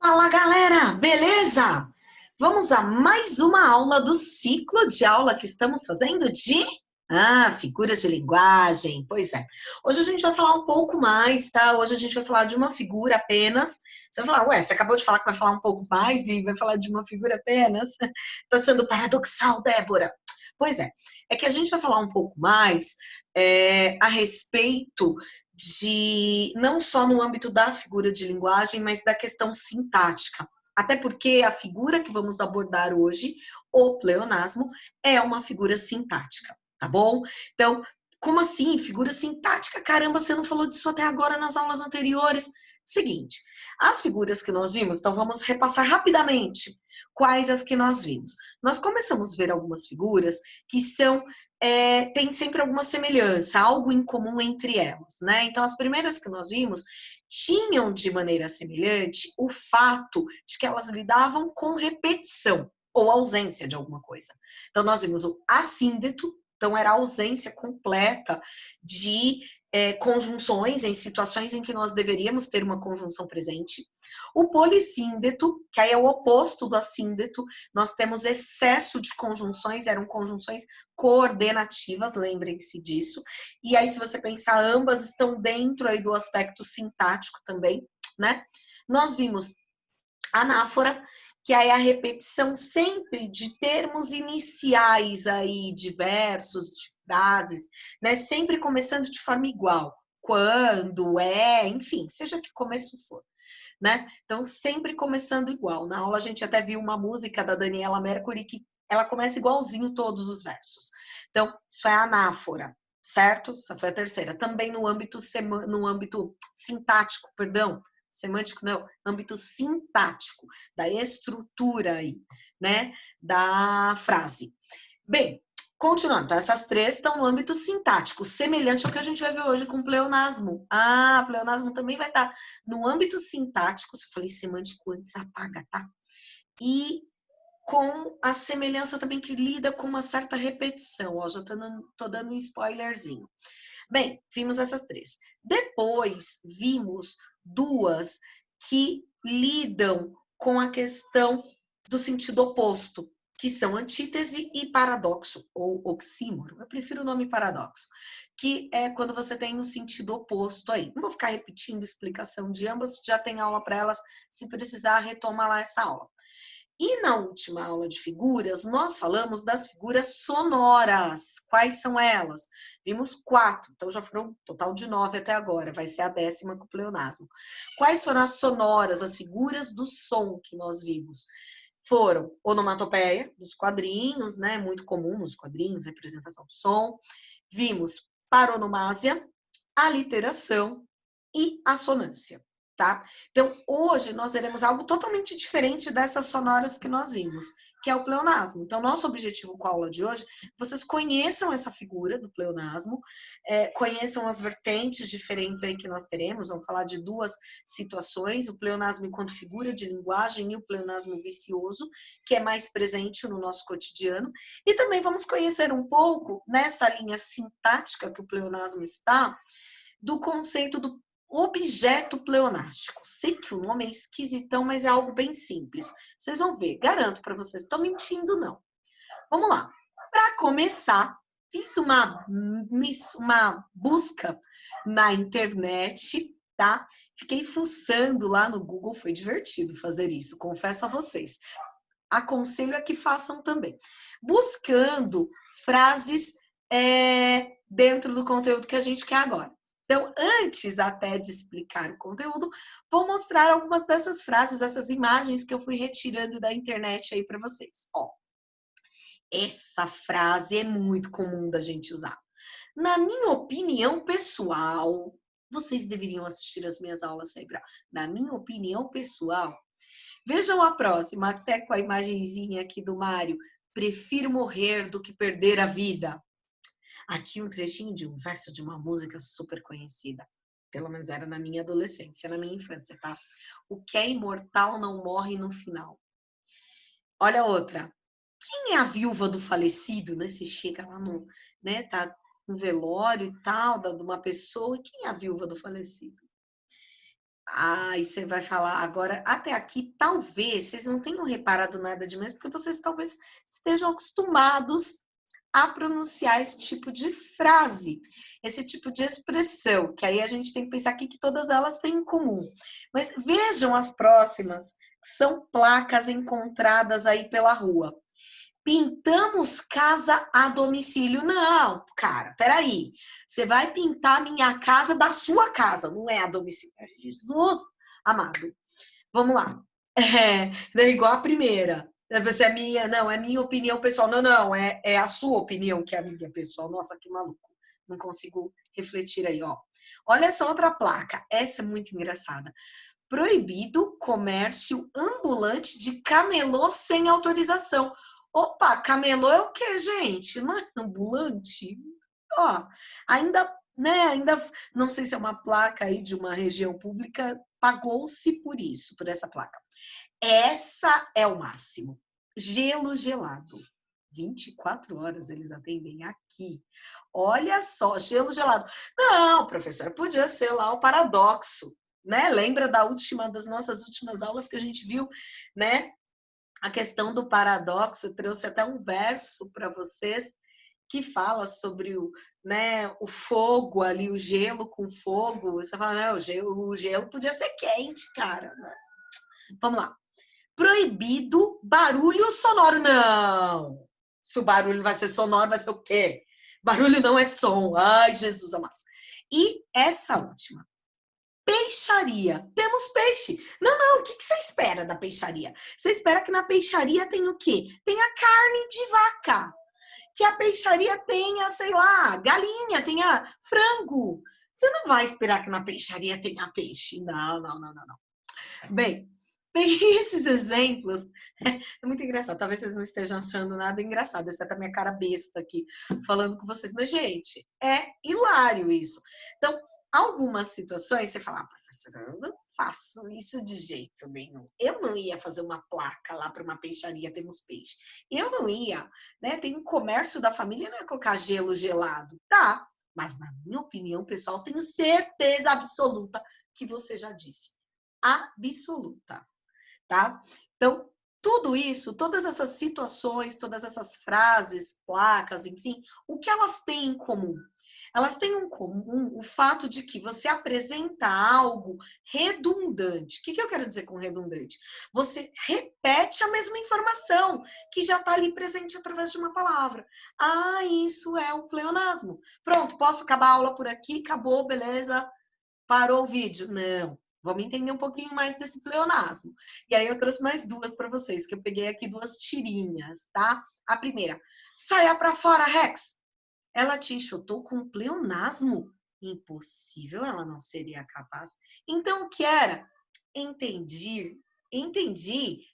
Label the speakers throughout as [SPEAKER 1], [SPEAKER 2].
[SPEAKER 1] Fala galera, beleza? Vamos a mais uma aula do ciclo de aula que estamos fazendo de figuras de linguagem. Pois é. Hoje a gente vai falar um pouco mais, tá? Hoje a gente vai falar de uma figura apenas. Você vai falar, ué, você acabou de falar que vai falar um pouco mais e vai falar de uma figura apenas? Tá sendo paradoxal, Débora. Pois é que a gente vai falar um pouco mais a respeito de não só no âmbito da figura de linguagem, mas da questão sintática. Até porque a figura que vamos abordar hoje, o pleonasmo, é uma figura sintática, tá bom? Então, como assim? Figura sintática? Caramba, você não falou disso até agora nas aulas anteriores. Seguinte, as figuras que nós vimos, então vamos repassar rapidamente quais as que nós vimos. Nós começamos a ver algumas figuras que são tem sempre alguma semelhança, algo em comum entre elas, né? Então, as primeiras que nós vimos tinham de maneira semelhante o fato de que elas lidavam com repetição ou ausência de alguma coisa. Então, nós vimos o assíndeto, então era a ausência completa de conjunções em situações em que nós deveríamos ter uma conjunção presente. O polissíndeto, que aí é o oposto do assíndeto, nós temos excesso de conjunções, eram conjunções coordenativas, lembrem-se disso. E aí, se você pensar, ambas estão dentro aí do aspecto sintático também, né? Nós vimos anáfora, que aí é a repetição sempre de termos iniciais aí, de versos, de frases, né? Sempre começando de forma igual. Quando, enfim, seja que começo for. Né? Então, sempre começando igual. Na aula a gente até viu uma música da Daniela Mercury que ela começa igualzinho todos os versos. Então, isso é anáfora, certo? Essa foi a terceira. Também no âmbito sintático, perdão, semântico não, âmbito sintático, da estrutura aí, né, da frase. Bem, continuando, então essas três estão no âmbito sintático, semelhante ao que a gente vai ver hoje com o pleonasmo. Pleonasmo também vai estar no âmbito sintático, se eu falei semântico antes, apaga, tá? E com a semelhança também que lida com uma certa repetição, ó, já tô dando um spoilerzinho. Bem, vimos essas três. Depois, vimos duas que lidam com a questão do sentido oposto, que são antítese e paradoxo, ou oxímoro. Eu prefiro o nome paradoxo, que é quando você tem um sentido oposto aí. Não vou ficar repetindo a explicação de ambas, já tem aula para elas, se precisar, retoma lá essa aula. E na última aula de figuras, nós falamos das figuras sonoras. Quais são elas? Vimos 4, então já foram um total de 9 até agora, vai ser a 10ª com o pleonasmo. Quais foram as sonoras, as figuras do som que nós vimos? Foram onomatopeia, dos quadrinhos, né? Muito comum nos quadrinhos, representação do som. Vimos paronomásia, aliteração e assonância. Tá? Então, hoje nós veremos algo totalmente diferente dessas sonoras que nós vimos, que é o pleonasmo. Então, nosso objetivo com a aula de hoje, vocês conheçam essa figura do pleonasmo, conheçam as vertentes diferentes aí que nós teremos, vamos falar de duas situações, o pleonasmo enquanto figura de linguagem e o pleonasmo vicioso, que é mais presente no nosso cotidiano, e também vamos conhecer um pouco, nessa linha sintática que o pleonasmo está, do conceito do objeto pleonástico. Sei que o nome é esquisitão, mas é algo bem simples. Vocês vão ver, garanto para vocês, estou mentindo não. Vamos lá. Para começar, fiz uma busca na internet, tá? Fiquei fuçando lá no Google, foi divertido fazer isso, confesso a vocês. Aconselho a que façam também. Buscando frases dentro do conteúdo que a gente quer agora. Então, antes até de explicar o conteúdo, vou mostrar algumas dessas frases, essas imagens que eu fui retirando da internet aí para vocês. Ó, essa frase é muito comum da gente usar. Na minha opinião pessoal, vocês deveriam assistir as minhas aulas sempre. Na minha opinião pessoal, vejam a próxima, até com a imagenzinha aqui do Mário. Prefiro morrer do que perder a vida. Aqui um trechinho de um verso de uma música super conhecida. Pelo menos era na minha adolescência, na minha infância, tá? O que é imortal não morre no final. Olha outra. Quem é a viúva do falecido, né? Você chega lá no, né, tá no velório e tal, de uma pessoa, e quem é a viúva do falecido? Aí você vai falar agora, até aqui, talvez vocês não tenham reparado nada demais, porque vocês talvez estejam acostumados a pronunciar esse tipo de frase, esse tipo de expressão, que aí a gente tem que pensar aqui que todas elas têm em comum. Mas vejam as próximas, que são placas encontradas aí pela rua. Pintamos casa a domicílio. Não, cara, peraí. Você vai pintar minha casa da sua casa, não é a domicílio. Jesus amado. Vamos lá. É igual a primeira. Você é minha, não, é minha opinião pessoal. Não, não, é a sua opinião que é a minha pessoal. Nossa, que maluco. Não consigo refletir aí, ó. Olha essa outra placa. Essa é muito engraçada. Proibido comércio ambulante de camelô sem autorização. Opa, camelô é o quê, gente? Não é ambulante? Ó, ainda, né, ainda não sei se é uma placa aí de uma região pública, pagou-se por isso, por essa placa. Essa é o máximo. Gelo gelado. 24 horas eles atendem aqui. Olha só, gelo gelado. Não, professor, podia ser lá o paradoxo, né? Lembra das nossas últimas aulas que a gente viu, né? A questão do paradoxo, eu trouxe até um verso para vocês que fala sobre né, o fogo ali, o gelo com fogo. Você fala, não, o gelo podia ser quente, cara. Vamos lá. Proibido barulho sonoro. Não! Se o barulho vai ser sonoro, vai ser o quê? Barulho não é som. Ai, Jesus amado. E essa última. Peixaria. Temos peixe. Não, não, o que você espera da peixaria? Você espera que na peixaria tenha o quê? Tenha carne de vaca. Que a peixaria tenha, sei lá, galinha, tenha frango. Você não vai esperar que na peixaria tenha peixe. Não, não, não, não, não. Bem, tem esses exemplos. É muito engraçado. Talvez vocês não estejam achando nada engraçado. Essa é a minha cara besta aqui falando com vocês. Mas, gente, é hilário isso. Então, algumas situações você fala, professora, eu não faço isso de jeito nenhum. Eu não ia fazer uma placa lá para uma peixaria, temos peixe. Eu não ia, né? Tem um comércio da família, não ia colocar gelo gelado. Tá, mas na minha opinião, pessoal, tenho certeza absoluta que você já disse absoluta, tá? Então, tudo isso, todas essas situações, todas essas frases, placas, enfim, o que elas têm em comum? Elas têm em comum o fato de que você apresenta algo redundante. O que eu quero dizer com redundante? Você repete a mesma informação que já está ali presente através de uma palavra. Ah, isso é o pleonasmo. Pronto, posso acabar a aula por aqui? Acabou, beleza? Parou o vídeo? Não. Vamos entender um pouquinho mais desse pleonasmo. E aí eu trouxe mais duas para vocês, que eu peguei aqui duas tirinhas, tá? A primeira, saia para fora, Rex. Ela te enxotou com um pleonasmo? Impossível, ela não seria capaz. Então o que era? Entendi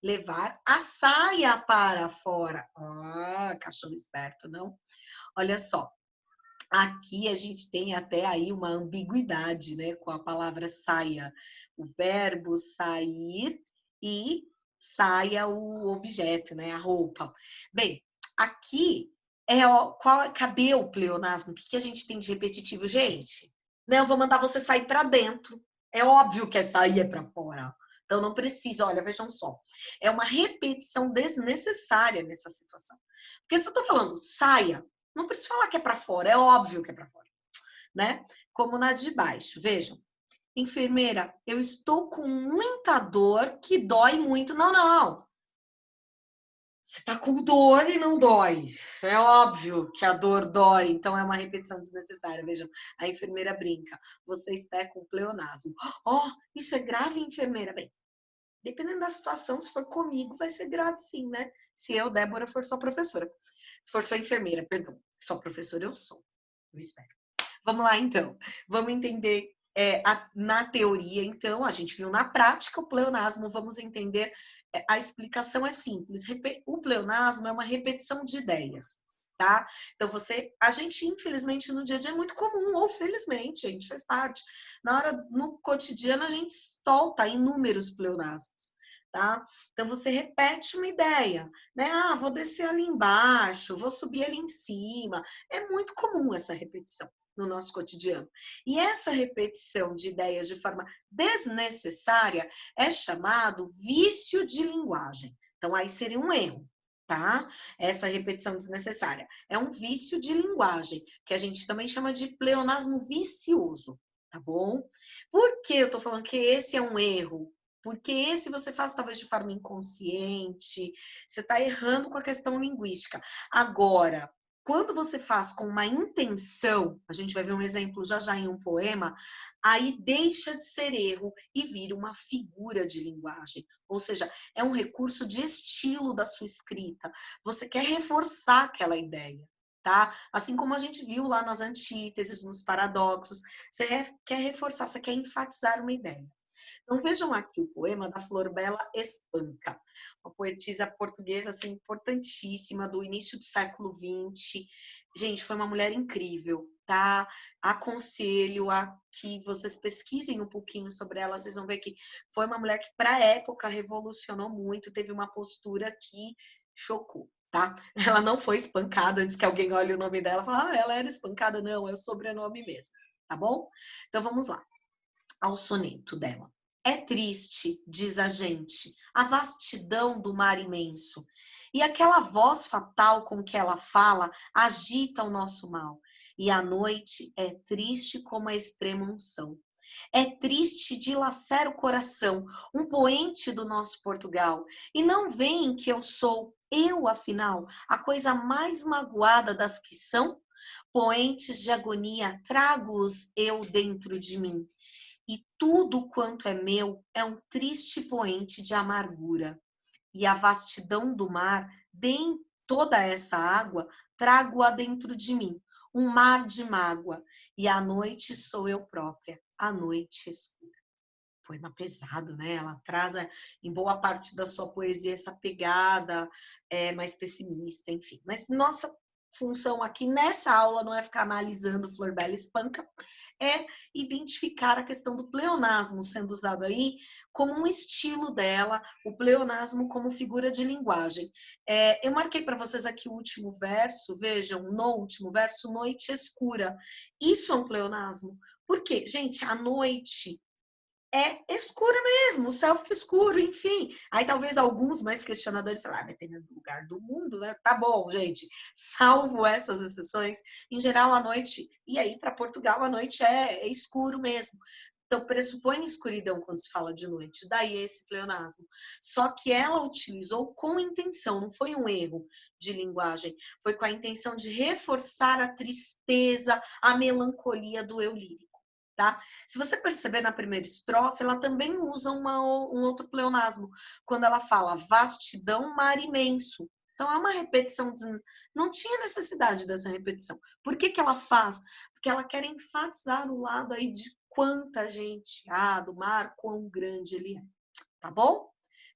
[SPEAKER 1] levar a saia para fora. Ah, cachorro esperto, não? Olha só, aqui a gente tem até aí uma ambiguidade, né, com a palavra saia. O verbo sair e saia o objeto, né, a roupa. Bem, aqui cadê o pleonasmo? O que a gente tem de repetitivo, gente? Não, eu vou mandar você sair para dentro. É óbvio que é sair é para fora. Então não precisa, olha, vejam só. É uma repetição desnecessária nessa situação. Porque se eu estou falando saia, não precisa falar que é para fora, é óbvio que é para fora, né? Como na de baixo, vejam. Enfermeira, eu estou com muita dor que dói muito. Não, não. Você está com dor e não dói. É óbvio que a dor dói, então é uma repetição desnecessária. Vejam, a enfermeira brinca. Você está com pleonasmo. Oh, isso é grave, enfermeira? Bem, dependendo da situação, se for comigo, vai ser grave sim, né? Se eu, Débora, for só professora. Se for só enfermeira, perdão. Só professora eu sou. Eu espero. Vamos lá, então. Vamos entender na teoria, então, a gente viu na prática o pleonasmo, vamos entender, a explicação é simples. O pleonasmo é uma repetição de ideias, tá? Então, a gente, infelizmente, no dia a dia é muito comum, ou felizmente, a gente faz parte. No cotidiano, a gente solta inúmeros pleonasmos. Tá? Então, você repete uma ideia, né? Ah, vou descer ali embaixo, vou subir ali em cima. É muito comum essa repetição. no nosso cotidiano. E essa repetição de ideias de forma desnecessária é chamado vício de linguagem. Então, aí seria um erro, tá? Essa repetição desnecessária. É um vício de linguagem, que a gente também chama de pleonasmo vicioso, tá bom? Por que eu tô falando que esse é um erro? Porque esse você faz talvez de forma inconsciente, você está errando com a questão linguística. Agora, quando você faz com uma intenção, a gente vai ver um exemplo já já em um poema, aí deixa de ser erro e vira uma figura de linguagem. Ou seja, é um recurso de estilo da sua escrita. Você quer reforçar aquela ideia, tá? Assim como a gente viu lá nas antíteses, nos paradoxos, você quer reforçar, você quer enfatizar uma ideia. Então vejam aqui o poema da Flor Bela Espanca, uma poetisa portuguesa assim, importantíssima do início do século XX. Gente, foi uma mulher incrível, tá? Aconselho a que vocês pesquisem um pouquinho sobre ela, vocês vão ver que foi uma mulher que para a época revolucionou muito, teve uma postura que chocou. Tá? Ela não foi espancada antes que alguém olhe o nome dela e fale, ela era espancada. Não, é o sobrenome mesmo, tá bom? Então vamos lá, ao soneto dela. É triste, diz a gente, a vastidão do mar imenso, e aquela voz fatal com que ela fala agita o nosso mal. E a noite é triste como a extrema unção. É triste, dilacera o coração, um poente do nosso Portugal. E não veem que eu sou, eu afinal, a coisa mais magoada das que são? Poentes de agonia, trago-os eu dentro de mim. E tudo quanto é meu é um triste poente de amargura. E a vastidão do mar, toda essa água, trago-a dentro de mim, um mar de mágoa. E a noite sou eu própria, a noite escura. Poema pesado, né? Ela traz em boa parte da sua poesia essa pegada mais pessimista, enfim. Mas nossa função aqui nessa aula não é ficar analisando Flor Bela Espanca, é identificar a questão do pleonasmo sendo usado aí como um estilo dela, o pleonasmo como figura de linguagem. Eu marquei para vocês aqui o último verso, vejam, no último verso, noite escura. Isso é um pleonasmo. Por quê? Gente, a noite é escura mesmo, o céu fica escuro, enfim. Aí talvez alguns mais questionadores falam, dependendo do lugar do mundo, né? Tá bom, gente. Salvo essas exceções, em geral a noite, e aí para Portugal a noite é escuro mesmo. Então pressupõe escuridão quando se fala de noite, daí esse pleonasmo. Só que ela utilizou com intenção, não foi um erro de linguagem, foi com a intenção de reforçar a tristeza, a melancolia do eu lírico. Tá? Se você perceber na primeira estrofe, ela também usa um outro pleonasmo, quando ela fala vastidão, mar imenso. Então é uma repetição, não tinha necessidade dessa repetição. Por que ela faz? Porque ela quer enfatizar o lado aí de quanta gente há do mar, quão grande ele é. Tá bom?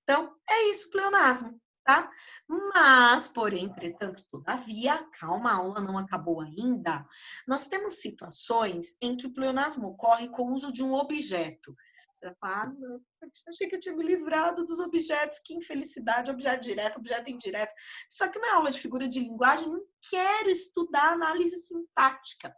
[SPEAKER 1] Então é isso, pleonasmo. Tá? Mas, porém, entretanto, todavia, calma, a aula não acabou ainda. Nós temos situações em que o pleonasmo ocorre com o uso de um objeto. Você vai falar, ah, não, achei que eu tinha me livrado dos objetos, que infelicidade, objeto direto, objeto indireto. Só que na aula de figura de linguagem, não quero estudar análise sintática.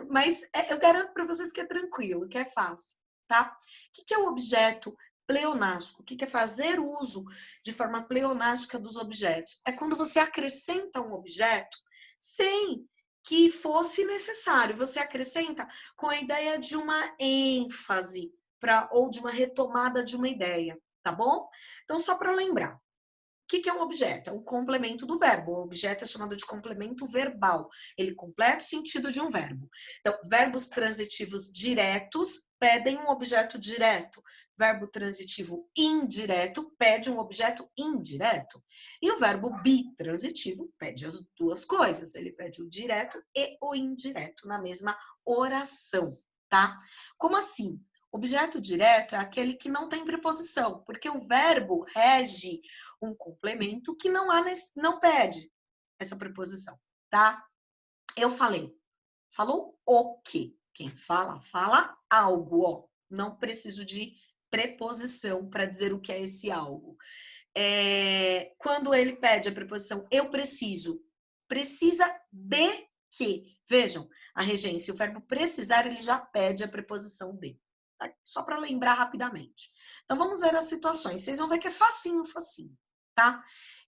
[SPEAKER 1] Mas eu garanto para vocês que é tranquilo, que é fácil, tá? O que é o objeto pleonástico? O que é fazer uso de forma pleonástica dos objetos? É quando você acrescenta um objeto sem que fosse necessário. Você acrescenta com a ideia de uma ênfase ou de uma retomada de uma ideia, tá bom? Então, só para lembrar. O que é um objeto? É um complemento do verbo. O objeto é chamado de complemento verbal. Ele completa o sentido de um verbo. Então, verbos transitivos diretos pedem um objeto direto. Verbo transitivo indireto pede um objeto indireto. E o verbo bitransitivo pede as duas coisas. Ele pede o direto e o indireto na mesma oração, tá? Como assim? Objeto direto é aquele que não tem preposição, porque o verbo rege um complemento que não pede essa preposição, tá? Eu falei. Falou o quê? Quem fala, fala algo, ó. Não preciso de preposição para dizer o que é esse algo. Quando ele pede a preposição eu preciso, precisa de que. Vejam, a regência, o verbo precisar, ele já pede a preposição de. Tá? Só para lembrar rapidamente. Então, vamos ver as situações. Vocês vão ver que é facinho, facinho, tá?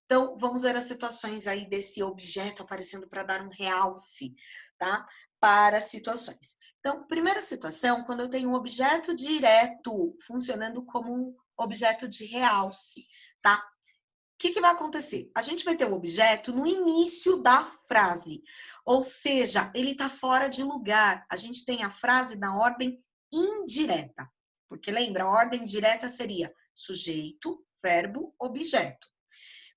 [SPEAKER 1] Então, vamos ver as situações aí desse objeto aparecendo para dar um realce, tá? Para situações. Então, primeira situação, quando eu tenho um objeto direto funcionando como um objeto de realce, tá? O que vai acontecer? A gente vai ter o objeto no início da frase, ou seja, ele está fora de lugar. A gente tem a frase na ordem indireta, porque lembra, a ordem direta seria sujeito, verbo, objeto.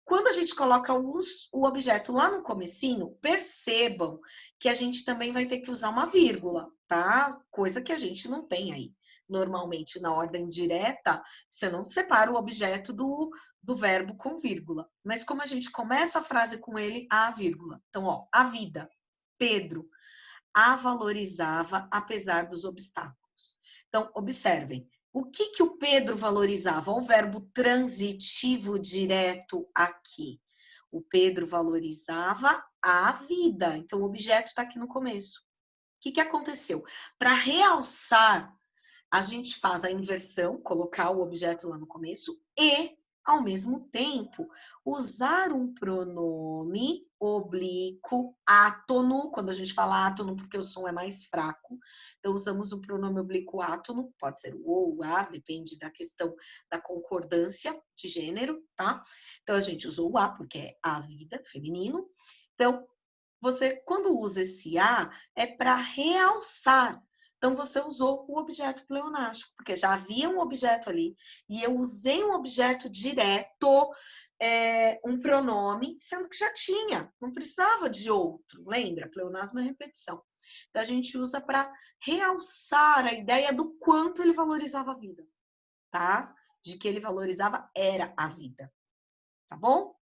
[SPEAKER 1] Quando a gente coloca o objeto lá no comecinho, percebam que a gente também vai ter que usar uma vírgula, tá? Coisa que a gente não tem aí. Normalmente, na ordem direta, você não separa o objeto do verbo com vírgula. Mas como a gente começa a frase com ele, há a vírgula. Então, ó, a vida. Pedro a valorizava apesar dos obstáculos. Então, observem. O que o Pedro valorizava? O verbo transitivo direto aqui. O Pedro valorizava a vida. Então, o objeto está aqui no começo. O que aconteceu? Para realçar, a gente faz a inversão, colocar o objeto lá no começo e, ao mesmo tempo, usar um pronome oblíquo átono, quando a gente fala átono porque o som é mais fraco, então usamos o pronome oblíquo átono, pode ser o ou, o a, depende da questão da concordância de gênero, tá? Então a gente usou o a porque é a vida, feminino. Então, você, quando usa esse a, é para realçar. Então, você usou o objeto pleonástico, porque já havia um objeto ali, e eu usei um objeto direto, um pronome, sendo que já tinha, não precisava de outro, lembra? Pleonasmo é repetição. Então, a gente usa para realçar a ideia do quanto ele valorizava a vida, tá? De que ele valorizava era a vida, tá bom?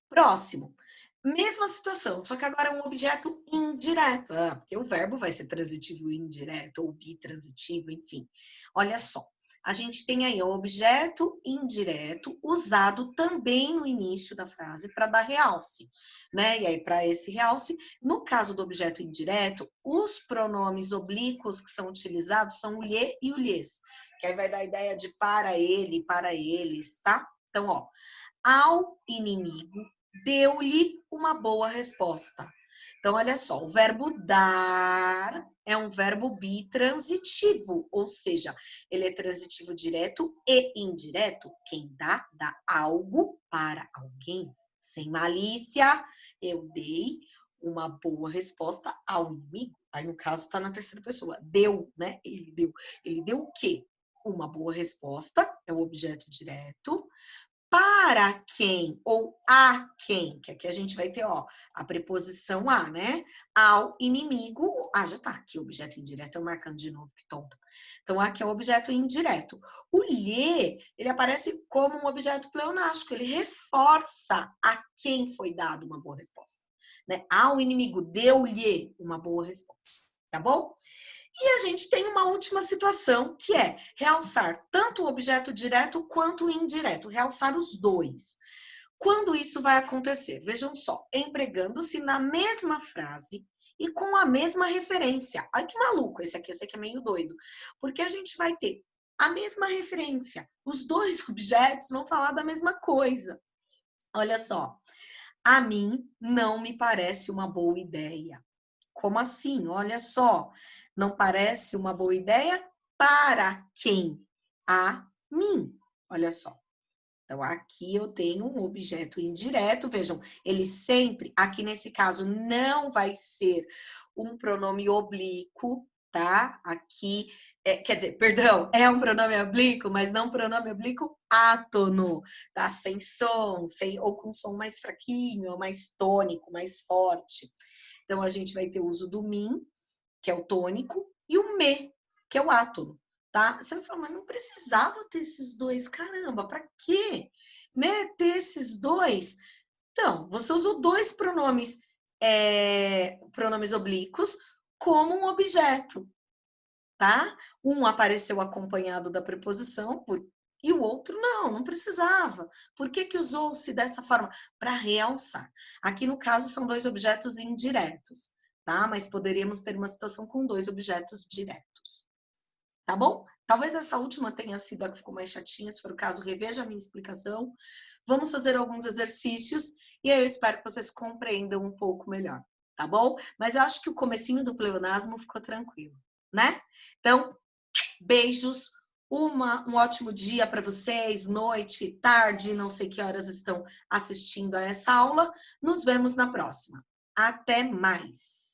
[SPEAKER 1] Próximo. Mesma situação, só que agora é um objeto indireto, porque o verbo vai ser transitivo indireto, ou bitransitivo, enfim. Olha só, a gente tem aí o objeto indireto usado também no início da frase para dar realce, né? E aí, para esse realce, no caso do objeto indireto, os pronomes oblíquos que são utilizados são o lhe e o lhes, que aí vai dar a ideia de para ele, para eles, tá? Então, ó, ao inimigo deu-lhe uma boa resposta. Então, olha só, o verbo dar é um verbo bitransitivo, ou seja, ele é transitivo direto e indireto. Quem dá, dá algo para alguém. Sem malícia, eu dei uma boa resposta ao inimigo. Aí, no caso, está na terceira pessoa. Deu, né? Ele deu. Ele deu o quê? Uma boa resposta, é o objeto direto. Para quem ou a quem, que aqui a gente vai ter, ó, a preposição a, né? Ao inimigo, já tá aqui o objeto indireto, eu marcando de novo, que tonta. Então, aqui é o objeto indireto. O lhe, ele aparece como um objeto pleonástico, ele reforça a quem foi dado uma boa resposta, né? Ao inimigo, deu-lhe uma boa resposta, tá bom? E a gente tem uma última situação, que é realçar tanto o objeto direto quanto o indireto, realçar os dois. Quando isso vai acontecer? Vejam só, empregando-se na mesma frase e com a mesma referência. Ai, que maluco esse aqui é meio doido. Porque a gente vai ter a mesma referência. Os dois objetos vão falar da mesma coisa. Olha só, a mim não me parece uma boa ideia. Como assim? Olha só, não parece uma boa ideia para quem? A mim. Olha só. Então, aqui eu tenho um objeto indireto. Vejam, ele sempre, aqui nesse caso, não vai ser um pronome oblíquo, tá? Aqui, quer dizer, perdão, é um pronome oblíquo, mas não um pronome oblíquo átono, tá? Sem som, ou com som mais fraquinho, ou mais tônico, mais forte. Então, a gente vai ter o uso do mim, que é o tônico, e o me, que é o átono, tá? Você vai falar, mas não precisava ter esses dois, caramba, para quê? Né? Ter esses dois? Então, você usou dois pronomes, pronomes oblíquos como um objeto, tá? Um apareceu acompanhado da preposição, e o outro não precisava. Por que usou-se dessa forma? Para realçar. Aqui, no caso, são dois objetos indiretos. tá? Mas poderíamos ter uma situação com 2 objetos diretos, tá bom? Talvez essa última tenha sido a que ficou mais chatinha, se for o caso, reveja a minha explicação. Vamos fazer alguns exercícios e aí eu espero que vocês compreendam um pouco melhor, tá bom? Mas eu acho que o comecinho do pleonasmo ficou tranquilo, né? Então, beijos, um ótimo dia para vocês, noite, tarde, não sei que horas estão assistindo a essa aula. Nos vemos na próxima. Até mais!